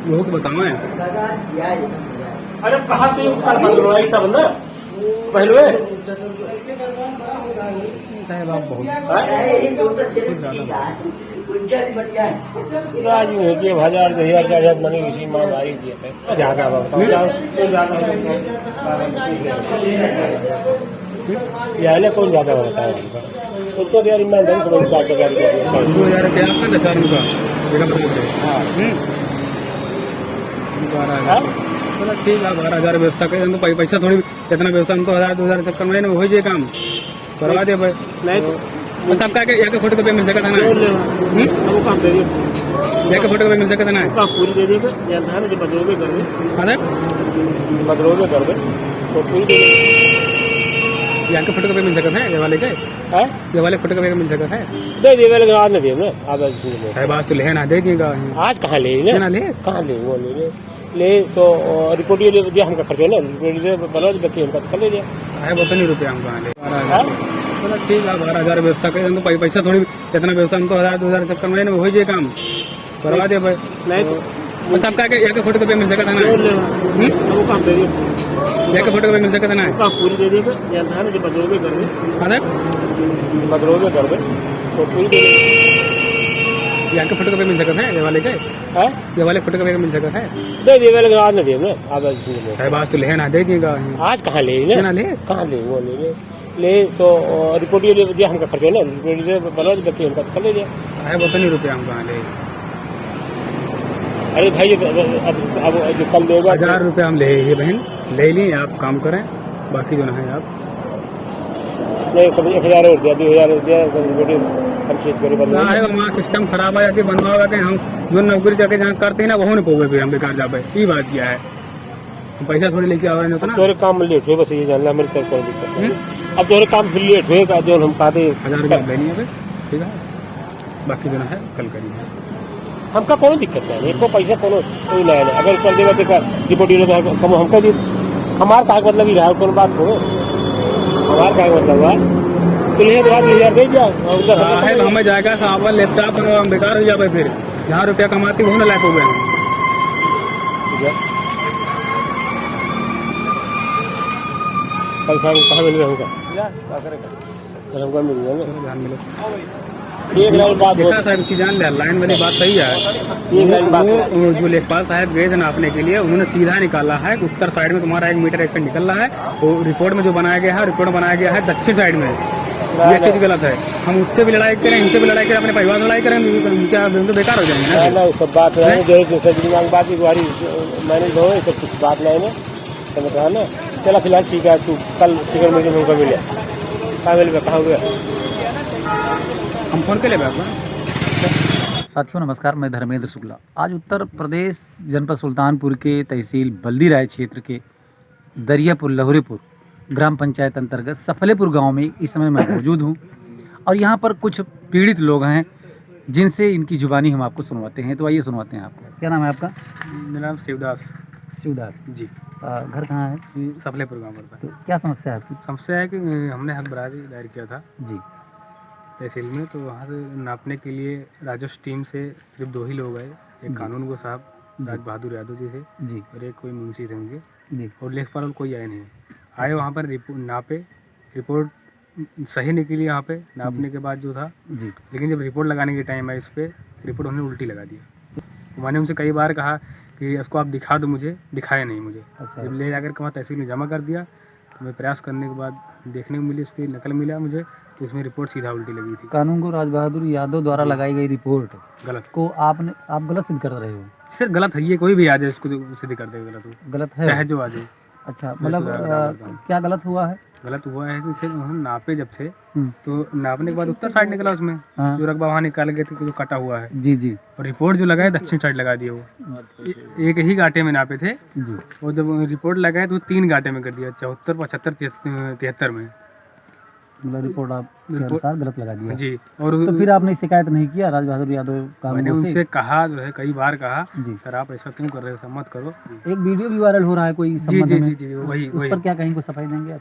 वो तो बताओ है। अरे कहा तो कल बदलवाई तब ना पहले साहब आप बहुत राजू है कि 1000 मैंने इसी महंगाई दिए थे ज्यादा यानी कौन ज्यादा होता है उसको यार ईमानदारी से बहुत काट कर 2000 रुपया आपका 10,000 का जगह पर हाँ 12,000 चलो ठीक है 12,000 व्यवस्था करें तो पैसा थोड़ी इतना व्यवस्था हम तो 1,000-2,000 चक्कर में हो जाए काम करवा दे भाई नहीं तो बस आपका एक फोटो कॉपी मिल सकता ना वो काम करिए एक फोटो कॉपी मिल सकता ना काम पूरी दे दी जानता है जो बदलोगे कर दे अरे बदलोगे कर दे तो पूरी दे यहाँ के फोटो कॉपी मिल सकता है ये वाले के ये वाले फोटो कॉपी मिल सकता है दे दे वाले आज नहीं दे ना साहब आज तो लेना दे देगा आज कहाँ ले ना ले कहाँ ले वो ले तो रिपोर्ट ये दिया हमका खर्चे ना रिपोर्ट दे बना बच्चे हमका कर ले दिया है वो तो नहीं रुपया हम कहाँ ले 12,000 चलो ठीक है 12,000 व्यवस्था करें तो पैसा थोड़ी इतना व्यवस्था हम तो 1,000-2,000 चक्कर में हो जाए काम करवा दे भाई नहीं तो बस आपका एक फोटो कॉपी मिल सकता ना वो काम करिए एक फोटो कॉपी मिल सकता ना काम पूरी दे दी जानता है जो बदलोगे कर दे अरे बदलोगे कर दे तो पूरी दे यहाँ के फोटो कॉपी मिल सकता है ये वाले के ये वाले फोटो कॉपी मिल सकता है दे दे वाले आज नहीं दे ना साहब आज तो लेना दे देगा आज कहाँ ले ना ले कहाँ ले वो ले तो रिपोर्ट ये दिया हमका खर्चे ना रिपोर्ट दे बना बच्चे हमका कर ले दिया है वो तो नहीं रुपया हम कहाँ ले अरे भाई अब जो कल देगा 1,000 रुपया हम ले ये बहन ले ली आप काम करें बाकी जो ना है आप नहीं कभी 1,000 और दिया 2,000 और दिया हम चेक करें बंद है वहाँ सिस्टम खराब आ जाके बनवा होगा कि हम जो नौकरी जाके जहाँ करते हैं ना वो नहीं पोगे फिर हम बेकार जाए ये बात क्या है पैसा थोड़ी लेके आ रहे हैं तोरे काम में लेट हुए बस ये जानना मेरे तरफ कोई दिक्कत नहीं अब तोरे काम फिर लेट हुएगा जो हम कहते 1,000 रुपया लेनी है ठीक है बाकी जो ना है कल करिए हमका कोनो दिक्कत नहीं एको पैसा कोनो कोई नहीं है अगर कर देगा देखा रिपोर्ट ये कम हमका दी हमार का मतलब ही रहा कोनो बात हो हमार का मतलब हुआ तुल्हे के बाद 2,000 दे दिया उधर साहब हमें जाएगा सावन लैपटॉप हम बेकार हो जाए फिर जहाँ रुपया कमाती वो ना लायक हो गए कल शाम कहाँ मिल गया हमका कल हमका मिल गया ना ध्यान मिलो एक लाइन बात देखा साहब की जान लिया लाइन वाली बात सही है एक लाइन बात वो जो लेखपाल साहब गए थे नापने के लिए उन्होंने सीधा निकाला है उत्तर साइड में तुम्हारा 1 मीटर एक्शन निकल रहा है वो रिपोर्ट में जो बनाया गया है रिपोर्ट बनाया गया है दक्षिण साइड में ये चीज गलत है हम उससे भी लड़ाई करें इनसे भी लड़ाई करें अपने परिवार से लड़ाई करें क्या तो बेकार हो जाएंगे ना सब बात है जो दिमाग बात की मैंने दो सब कुछ बात नहीं है समझ रहा ना चला फिलहाल ठीक है तू कल शिखर मीटिंग में मिले कहाँ मिल कहाँ गया हम फोन के लिए आपका साथियों नमस्कार, मैं धर्मेंद्र शुक्ला। आज उत्तर प्रदेश जनपद सुल्तानपुर के तहसील बल्दी राय क्षेत्र के दरियापुर लहुरेपुर ग्राम पंचायत अंतर्गत सफलेपुर गांव में इस समय मैं मौजूद हूं और यहां पर कुछ पीड़ित लोग हैं जिनसे इनकी जुबानी हम आपको सुनवाते हैं। तो आइए सुनवाते हैं आपको। क्या नाम है आपका? मेरा नाम शिवदास जी। घर कहाँ है? सफलेपुर गाँव पर। तो क्या समस्या है आपकी? समस्या है कि हमने हक बरारी दायर किया था जी तहसील में, तो वहाँ से नापने के लिए राजस्व टीम से सिर्फ 2 ही लोग आए, एक कानून को साहब राज बहादुर यादव जी थे जी और एक कोई मुंशी थे उनके जी और लेखपाल कोई आए नहीं। आए वहाँ पर नापे, रिपोर्ट सही निकली यहाँ पे नापने के बाद जो था जी। लेकिन जब रिपोर्ट लगाने के टाइम है इस पर रिपोर्ट उन्होंने उल्टी लगा दिया। मैंने उनसे कई बार कहा कि इसको आप दिखा दो, मुझे दिखाया नहीं मुझे। अच्छा। जब ले जाकर के वहाँ तहसील में जमा कर दिया तो मैं प्रयास करने के बाद देखने को मिली, उसकी नकल मिला मुझे, तो इसमें रिपोर्ट सीधा उल्टी लगी थी। कानून को राज बहादुर यादव द्वारा लगाई गई रिपोर्ट गलत को आप गलत सिद्ध कर रहे हो? सर गलत है, ये कोई भी आ जाए इसको सिद्ध कर दे गलत हो, गलत है, चाहे जो आ जाए। अच्छा मतलब क्या गलत हुआ है? गलत हुआ है कि उन्होंने नापे जब थे तो नापने के बाद उत्तर साइड निकला उसमें जो रकबा वहाँ निकाल गए थे जो कटा हुआ है जी जी और रिपोर्ट जो लगाए दक्षिण साइड लगा दिए। वो एक ही गांटे में नापे थे जी और जब रिपोर्ट लगाए तो 3 गांटे में कर दिया, 74, 75, 73 में। मतलब रिपोर्ट आपके अनुसार गलत लगा दिया जी। और तो फिर आपने शिकायत नहीं किया राज बहादुर यादव का? मैंने उनसे कहा जो है, कई बार कहा जी सर आप ऐसा क्यों कर रहे हो, मत करो। एक वीडियो भी वायरल हो रहा है कोई जी संबंध जी में, जी जी वही उस पर क्या कहीं को सफाई देंगे आप?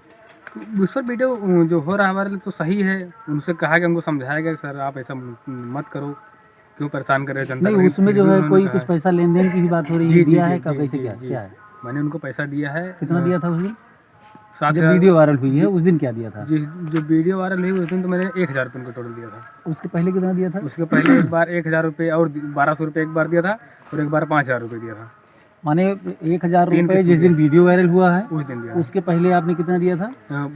उस पर वीडियो जो हो रहा है हमारे लिए तो सही है। उनसे कहा कि हमको समझाया गया सर आप ऐसा मत करो, क्यों परेशान कर रहे हैं जनता नहीं, को? उसमें जो है उन्होंने कोई कहा कुछ है। पैसा लेन देन की भी बात हो रही जी है, जी दिया जी है कब, जी कैसे जी क्या जी। क्या है? मैंने उनको पैसा दिया है। कितना दिया था उस दिन 7,000। जब वीडियो वायरल हुई है उस दिन क्या दिया था? जी, जो वीडियो वायरल हुई उस दिन तो मैंने 1,000 रुपये उनको टोटल दिया था। उसके पहले कितना दिया था? उसके पहले एक बार 1,000 रुपये और 1,200 रुपये एक बार दिया था, और एक बार 5,000 रुपये दिया था। माने 1,000 तीन रुपये किस्त जिस दिन वीडियो वायरल हुआ है उस दिन दिया था। उसके पहले आपने कितना दिया था?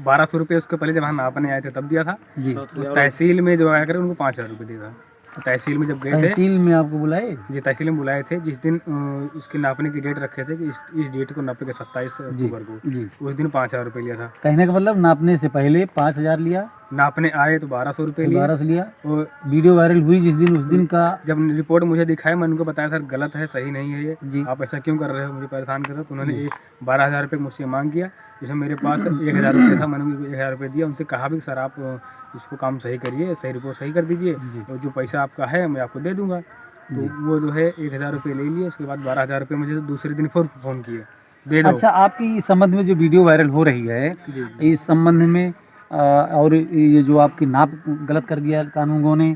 1,200 रुपये उसके पहले जब हम नापने आए थे तब दिया था। जी, तो तहसील में जो आया करे उनको 5,000 रुपये दिया था। तहसील में जब गए थे, तहसील में आपको बुलाए? जी तहसील में बुलाए थे, जिस दिन उसके नापने की डेट रखे थे कि इस डेट को नापेगा 27 जी अक्टूबर को, जी। उस दिन 5,000 रुपये लिया था। कहने का मतलब नापने से पहले 5,000 लिया, नापने आए तो 1,200 रुपये लिए। 1200 लिया, और वीडियो वायरल हुई जिस दिन उस दिन का जब रिपोर्ट मुझे दिखाया, मैंने उनको बताया सर गलत है, सही नहीं है ये, जी आप ऐसा क्यों कर रहे हो, मुझे परेशान कर रहे हो। तो उन्होंने 12,000 रुपये मुझसे मांग किया, जिसमें मेरे पास 1,000 रुपये था। मैंने उनको 1,000 रुपये दिया। उनसे कहा भी सर आप इसको काम सही करिए, सही रिपोर्ट सही कर दीजिए, और जो पैसा आपका है मैं आपको दे दूंगा। तो वो जो है 1,000 रुपये ले लिए। उसके बाद 12,000 रुपये मुझे दूसरे दिन फिर फ़ोन किए, दे दो। अच्छा, आपकी इस संबंध में जो वीडियो वायरल हो रही है जी इस संबंध में और ये जो आपकी नाप गलत कर दिया कानूनगों ने,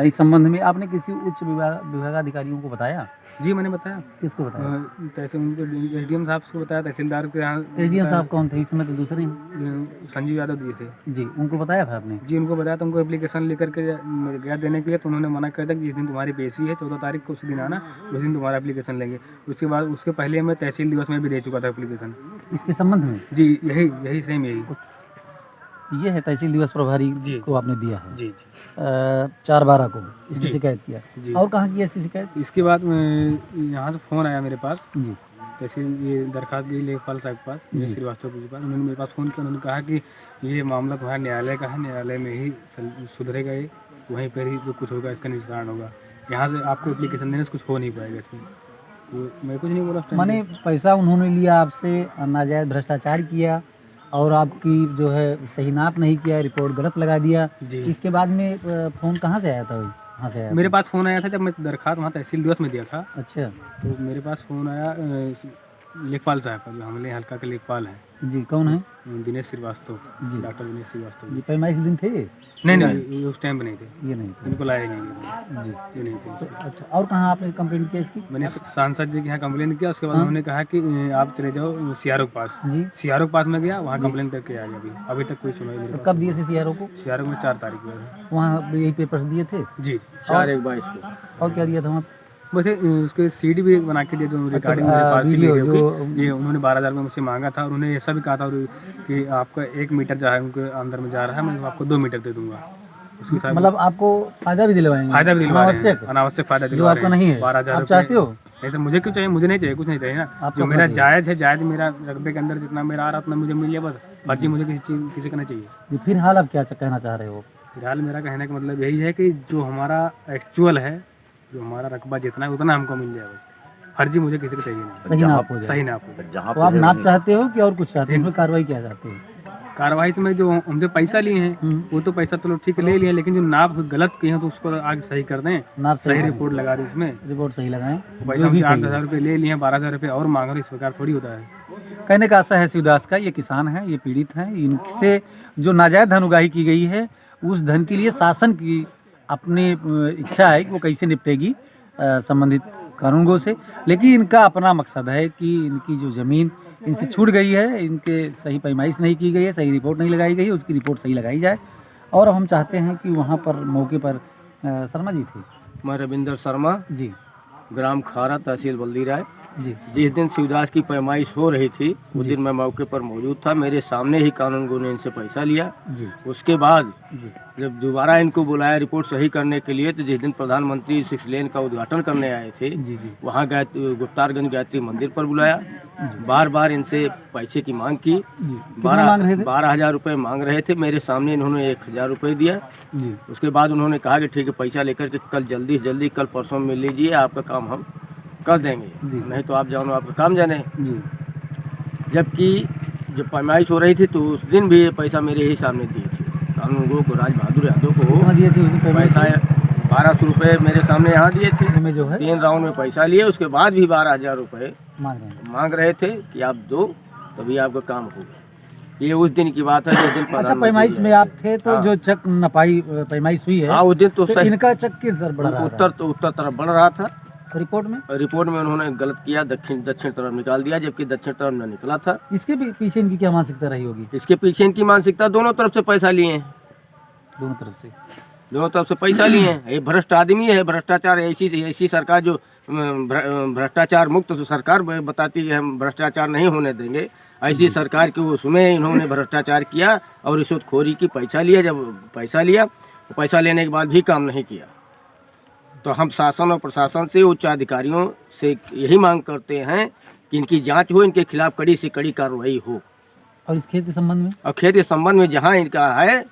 इस संबंध में आपने किसी उच्च विभागाधिकारियों को बताया? जी मैंने बताया। किसको बताया? तहसील उनको SDM साहब को बताया, तहसीलदार के यहाँ एसडीएम साहब कौन थे इस समय? तो दूसरे हैं। संजीव यादव दिए थे। जी, उनको बताया था आपने? जी उनको बताया, तो उनको एप्लीकेशन लेकर के गया देने के लिए, तो उन्होंने मना कर दिया कि जिस दिन तुम्हारी पेशी है 14 तारीख को, उस दिन आना, उस दिन तुम्हारा एप्लीकेशन लेंगे। उसके बाद उसके पहले मैं तहसील दिवस में भी दे चुका था एप्लीकेशन। इसके संबंध में? जी यही सेम यही। ये है तहसील दिवस प्रभारी जी। को आपने दिया है जी 4/12 को इसकी जी। शिकायत किया। जी। और कहाँ किया इसकी शिकायत? इसके बाद यहाँ से फ़ोन आया मेरे पास, जी तहसील ये दरखास्त गई लेखपाल साहब के पास, विजय श्रीवास्तव के पास। उन्होंने मेरे पास फ़ोन किया, उन्होंने कहा कि ये मामला तुम्हारा न्यायालय का है, न्यायालय में ही सुधरेगा, ये वहीं पर ही जो कुछ होगा इसका निस्तारण होगा, यहाँ से आपको एप्लीकेशन देने से कुछ हो नहीं पाएगा इसमें। तो मैं कुछ नहीं बोला उस टाइम पे। माने पैसा उन्होंने लिया आपसे, नाजायज भ्रष्टाचार किया और आपकी जो है सही नाप नहीं किया, रिपोर्ट गलत लगा दिया। जी इसके बाद में फ़ोन कहाँ से आया था? वही कहाँ से आया मेरे पास फ़ोन आया था जब मैं दरखास्त वहाँ तहसील दिवस में दिया था। था? अच्छा तो मेरे पास फ़ोन आया लेखपाल साहब का, जो हमले हल्का के लेखपाल हैं, जी, कौन है? दिनेश श्रीवास्तव, जी। डॉक्टर दिनेश श्रीवास्तव। जी, पैमाइश के दिन थे ये? नहीं ये उस टाइम पे नहीं थे, ये नहीं थे। इनको लाए नहीं, जी, ये नहीं थे। अच्छा, और कहाँ आपने कंप्लेंट किया इसकी? मैंने सांसद जी के यहाँ कंप्लेन किया। उसके बाद उन्होंने कहा कि आप चले जाओ सीआरओ के पास। जी, सीआरओ के पास में गया, वहाँ कंप्लेन करके आ गया। अभी तक कोई सुनाई नहीं। तो कब दिए थे सीआरओ को? सीआरओ में 4 तारीख को। वहाँ यही पेपर्स दिए थे? जी 4/22 को। और क्या दिया था वहाँ? वैसे उसके सीडी भी बना के दिया, जो रिकॉर्डिंग मेरे पास थी वीडियो वीडियो जो की। ये उन्होंने 12,000 रुपये मुझसे मांगा था, और उन्होंने ऐसा भी कहा था कि आपका 1 मीटर जो है उनके अंदर में जा रहा है, मैं आपको 2 मीटर दे दूंगा। उसके साथ मतलब आपको फायदा भी दिलवाएंगे? फायदा भी दिलवा रहे हैं, अनावश्यक अनावश्यक फायदा जो दिलवा आपका रहे हैं। नहीं है, 12,000 आप चाहते हो? नहीं सर, मुझे क्यों चाहिए? मुझे नहीं चाहिए, कुछ नहीं चाहिए ना। आपको जो मेरा चाहिए? जायज़ है, जायज़ मेरा रकबे के अंदर जितना मेरा आ रहा उतना मुझे मिल जाए बस। फर्जी मुझे किसी का नहीं चाहिए। जी, फिलहाल आप क्या कहना चाह रहे हो? फिलहाल मेरा कहने का मतलब यही है कि जो हमारा एक्चुअल है, जो हमारा रकबा जितना है उतना हमको मिल जाए बस। फर्जी मुझे किसी को चाहिए नहीं। सही नाप हो जाए। सही नाप हो जाए। तो आप नाप चाहते हो कि और कुछ चाहते हो? इसमें कार्रवाई क्या चाहते हो? कार्रवाई में जो हमसे पैसा लिए हैं वो तो पैसा चलो ठीक ले लिया, लेकिन जो नाप गलत किए हैं तो उसको आगे सही कर दें, नाप सही रिपोर्ट लगा दें उसमें। रिपोर्ट सही लगाएं। पैसा हमसे 8,000 रुपये ले लिए हैं, 12,000 रुपये और मांग रहे, इस प्रकार थोड़ी होता है। कहने का आशा है शिवदास का, ये किसान हैं, ये पीड़ित हैं, इनसे जो नाजायज धन उगाही की गई है उस धन के लिए शासन की अपनी इच्छा है कि वो कैसे निपटेगी संबंधित कानूनगों से, लेकिन इनका अपना मकसद है कि इनकी जो ज़मीन इनसे छूट गई है, इनके सही पैमाइश नहीं की गई है, सही रिपोर्ट नहीं लगाई गई है, उसकी रिपोर्ट सही लगाई जाए। और हम चाहते हैं कि वहाँ पर मौके पर शर्मा जी थे। मैं रविंदर शर्मा, जी ग्राम खारा, तहसील बल्दी राय। जी जिस दिन शिवदास की पैमाइश हो रही थी उस दिन मैं मौके पर मौजूद था। मेरे सामने ही कानूनगो ने इनसे पैसा लिया। जी उसके बाद जी जब दोबारा इनको बुलाया रिपोर्ट सही करने के लिए, तो जिस दिन प्रधानमंत्री 6 लेन का उद्घाटन करने आए थे जी जी वहाँ गुप्तारगंज गायत्री मंदिर पर बुलाया। बार बार इनसे पैसे की मांग की। जी कितना मांग रहे थे? 12,000 रुपये मांग रहे थे। मेरे सामने इन्होंने 1,000 रुपये दिया। जी उसके बाद उन्होंने कहा कि ठीक है, पैसा लेकर के कल जल्दी से जल्दी, कल परसों मिल लीजिए, आपका काम हम कर देंगे, नहीं तो आप जानो आपका काम जाने। जी जबकि जब पैमाइश हो रही थी तो उस दिन भी ये पैसा मेरे ही सामने दिए थे। कानूनगो को, राज बहादुर यादव को कितना दिए थे उस दिन पैसा 1,200 रुपये मेरे सामने यहाँ दिए थे। में जो है 3 राउंड में पैसा लिए। उसके बाद भी 12,000 रुपये मांग रहे हैं। मांग रहे थे कि आप दो तभी आपका काम होगा। ये उस दिन की बात है जिस दिन अच्छा, प्रधानमंत्री पैमाइश में आए आप थे। थे तो हाँ। जो चक नपाई पैमाइश हुई है, हाँ उस दिन तो तो सही इनका चक किस तरफ बढ़ रहा था? उत्तर तरफ बढ़ रहा था। रिपोर्ट में रिपोर्ट में उन्होंने गलत किया, दक्षिण तरफ निकाल दिया, जबकि दक्षिण तरफ न निकला था। इसके पीछे इनकी क्या मानसिकता रही होगी? इसके पीछे इनकी मानसिकता दोनों तरफ से पैसा लिए हैं, दोनों तरफ से। दोनों तरफ से पैसा लिए हैं। ये भ्रष्ट आदमी है, भ्रष्टाचार ऐसी सरकार जो भ्रष्टाचार मुक्त सरकार बताती है हम भ्रष्टाचार नहीं होने देंगे, ऐसी सरकार के उसमें इन्होंने भ्रष्टाचार किया और रिश्वतखोरी की पैसा लिया। जब पैसा लिया तो पैसा लेने के बाद भी काम नहीं किया। तो हम शासन और प्रशासन से, उच्च अधिकारियों से यही मांग करते हैं कि इनकी जांच हो, इनके खिलाफ कड़ी से कड़ी कार्रवाई हो। और इस खेत के संबंध में? और खेत के संबंध में जहाँ इनका है,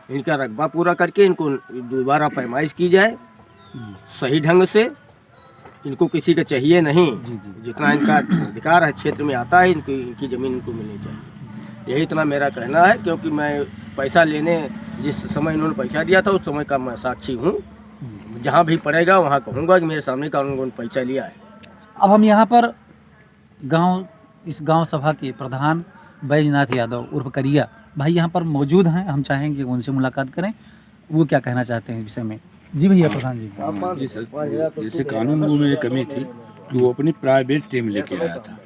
इनका रकबा पूरा करके इनको दोबारा पैमाइश की जाए सही ढंग से। इनको किसी का चाहिए नहीं, जितना इनका अधिकार है क्षेत्र में आता है, इनकी ज़मीन इनको मिलनी चाहिए। यही इतना मेरा कहना है, क्योंकि मैं पैसा लेने जिस समय इन्होंने पैसा दिया था उस समय का मैं साक्षी हूँ। जहाँ भी पड़ेगा वहाँ कहूँगा कि मेरे सामने का उन्होंने पैसा लिया है। अब हम यहाँ पर इस गांव सभा के प्रधान बैजनाथ यादव उर्फ करिया भाई यहाँ पर मौजूद हैं। हम चाहेंगे उनसे मुलाकात करें, वो क्या कहना चाहते हैं इस विषय में। जी भैया प्रधान जी। जैसे कानून में कमी थी कि वो अपनी प्राइवेट टीम लेके आया था,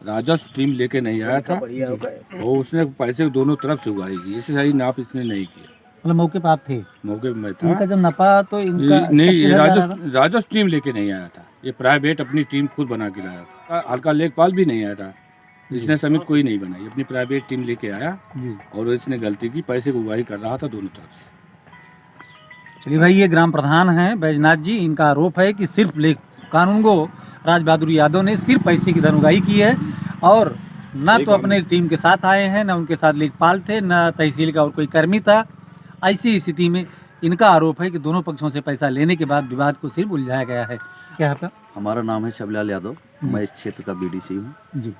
राजस्व टीम लेके नहीं आया था, और उसने पैसे दोनों तरफ से उगाई की। ऐसे सही नाप इसने नहीं किया। मतलब मौके पर आप थे? मौके पे मैं था। इनका जब नपा तो इनका नहीं, राजस्व टीम लेके नहीं आया था, ये प्राइवेट अपनी टीम खुद बना के लाया था। हल्का लेखपाल भी नहीं आया था, इसने समित कोई नहीं बनाई, अपनी प्राइवेट टीम लेके आया जी। और इसने गलती की, पैसे को उगाही कर रहा था दोनों तरफ से। चलिए भाई, ये ग्राम प्रधान हैं बैजनाथ जी। इनका आरोप है कि सिर्फ कानूनगो राज बहादुर यादव ने सिर्फ पैसे की धनउगाही की है, और न तो अपने टीम के साथ आए हैं, न उनके साथ लेखपाल थे, न तहसील का और कोई कर्मी था। ऐसी स्थिति में इनका आरोप है कि दोनों पक्षों से पैसा लेने के बाद विवाद को सिर्फ उलझाया गया है। क्या आपका? हमारा नाम है शबलाल यादव, मैं इस क्षेत्र का बीडीसी हूँ जी।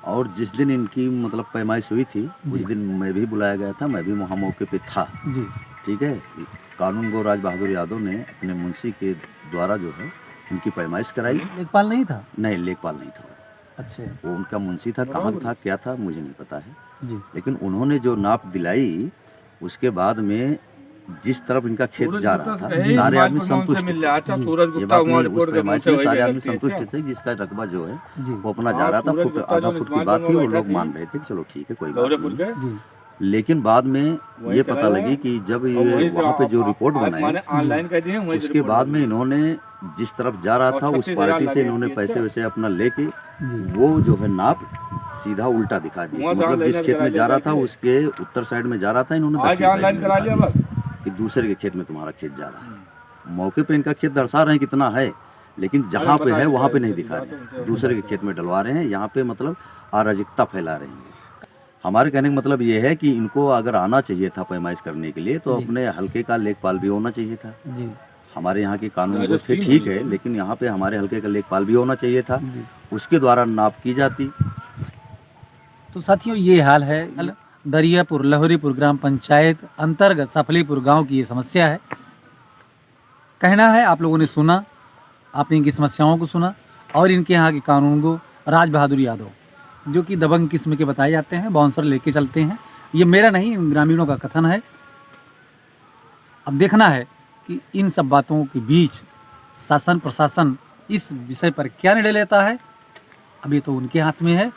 और जिस दिन इनकी मतलब पैमाइश हुई थी उस दिन मैं भी बुलाया गया था, मैं भी वहाँ मौके पे था। जी। ठीक है, कानून गो राज बहादुर यादव ने अपने मुंशी के द्वारा जो है इनकी पैमाइश कराई। लेखपाल नहीं था? नहीं, लेखपाल नहीं था। अच्छा। वो उनका मुंशी था, कहाँ था क्या था मुझे नहीं पता है जी। लेकिन उन्होंने जो नाप दिलाई उसके बाद में जिस तरफ इनका खेत जा रहा था सारे आदमी संतुष्ट थे। ये बात नहीं, उस पैमाइश में सारे आदमी संतुष्ट थे। जिसका रकबा जो है वो अपना जा रहा था, फुट आधा फुट की बात थी, वो लोग मान रहे थे चलो ठीक है कोई बात नहीं। लेकिन बाद में ये पता लगी कि जब ये वहाँ पे जो रिपोर्ट बनाई उसके बाद में इन्होंने जिस तरफ जा रहा था उस पार्टी से इन्होंने पैसे वैसे अपना लेके वो जो है नाप सीधा उल्टा दिखा दिया। मतलब जिस खेत में जा रहा था उसके उत्तर साइड में जा रहा था, इन्होंने दक्षिण साइड में दिखा दिया कि दूसरे के खेत में तुम्हारा खेत जा रहा है। मौके पे इनका खेत दर्शा रहे हैं कितना है, लेकिन जहाँ पे है वहाँ पे नहीं दिखा रहे, दूसरे के खेत में डलवा रहे हैं। यहाँ पे मतलब अराजकता फैला रहे हैं। हमारे कहने का मतलब ये है कि इनको अगर आना चाहिए था पैमाइश करने के लिए तो अपने हल्के का लेखपाल भी होना चाहिए था। जी। हमारे यहाँ के कानून जो थे ठीक है, लेकिन यहाँ पे हमारे हल्के का लेखपाल भी होना चाहिए था, उसके द्वारा नाप की जाती। तो साथियों, ये हाल है दरियापुर लहरीपुर ग्राम पंचायत अंतर्गत सफलीपुर गांव की ये समस्या है। कहना है आप लोगों ने सुना, आपने इनकी समस्याओं को सुना, और इनके यहाँ के कानूनगो राज बहादुर यादव जो कि दबंग किस्म के बताए जाते हैं, बाउंसर लेके चलते हैं। ये मेरा नहीं, इन ग्रामीणों का कथन है। अब देखना है कि इन सब बातों के बीच शासन प्रशासन इस विषय पर क्या निर्णय लेता है। अब ये तो उनके हाथ में है।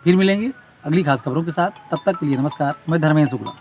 फिर मिलेंगे अगली खास खबरों के साथ, तब तक के लिए नमस्कार। मैं धर्मेंद्र शुक्ला।